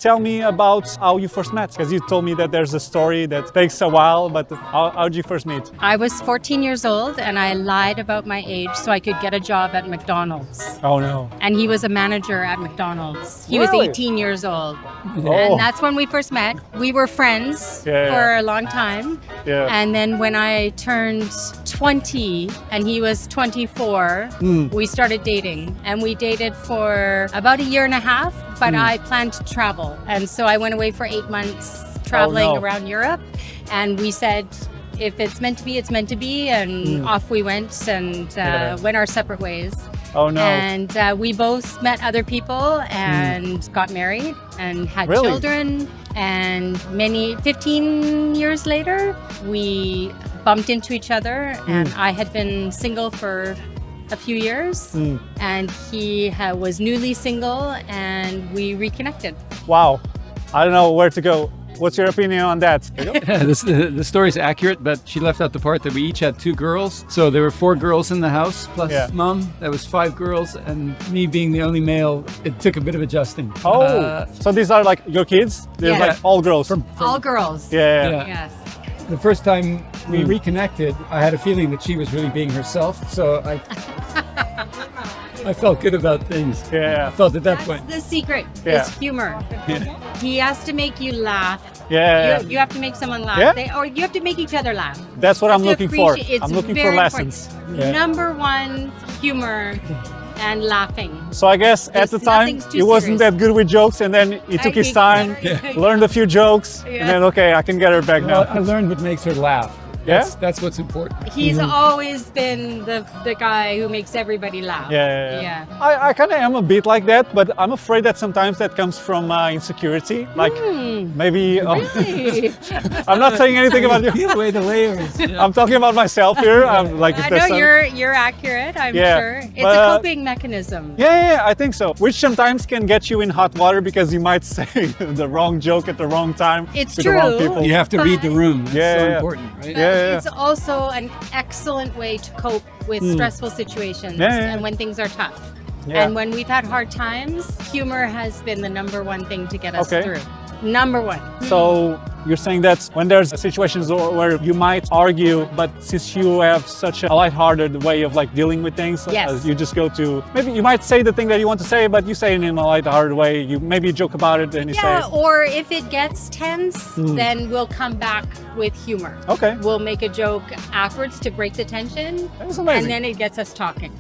Tell me about how you first met, because you told me that there's a story that takes a while, but how did you first meet? I was 14 years old and I lied about my age so I could get a job at McDonald's. Oh no. And he was a manager at McDonald's. He Really? was 18 years old. Oh. And that's when we first met. We were friends for a long time. Yeah. And then when I turned 20 and he was 24, we started dating. And we dated for about a year and a half, but I planned to travel. And so I went away for 8 months traveling around Europe. And we said, if it's meant to be, it's meant to be. And off we went and went our separate ways. Oh no. And we both met other people and got married and had children. And 15 years later, we bumped into each other. And I had been single for a few years. And he was newly single and we reconnected. Wow. I don't know where to go. What's your opinion on that? Yeah, the story's accurate, but she left out the part that we each had 2 girls. So there were 4 girls in the house, plus mom. That was 5 girls, and me being the only male, it took a bit of adjusting. Oh, so these are like your kids? They're like all girls? All girls. Yeah. Yes. The first time we reconnected, I had a feeling that she was really being herself. So I felt good about things. Yeah. I felt at that point. That's the secret. Yeah. It's humor. He has to make you laugh. Yeah. You have to make someone laugh. Yeah. Or you have to make each other laugh. That's what I'm looking for. It's I'm looking for very lessons. important. Number one, humor and laughing. So I guess at the time, he wasn't that good with jokes, and then he took his time, learned a few jokes, and then, okay, I can get her back now. Well, I learned what makes her laugh. That's what's important. He's always been the guy who makes everybody laugh. Yeah. I kind of am a bit like that, but I'm afraid that sometimes that comes from insecurity. Like maybe. Really? I'm not saying anything about you. Peel away the layers. I'm talking about myself here. I'm like. I know you're accurate. I'm sure it's a coping mechanism. Yeah, I think so. Which sometimes can get you in hot water because you might say the wrong joke at the wrong time. It's to true. The wrong people. You have to read the room. That's so important, right? It's also an excellent way to cope with stressful situations and when things are tough. And when we've had hard times, humor has been the number one thing to get us through. Number one. So you're saying that when there's situations where you might argue, but since you have such a lighthearted way of like dealing with things, you just go to, maybe you might say the thing that you want to say, but you say it in a lighthearted way. You maybe joke about it and you say. Or if it gets tense, then we'll come back with humor. Okay. We'll make a joke afterwards to break the tension. That's amazing. And then it gets us talking.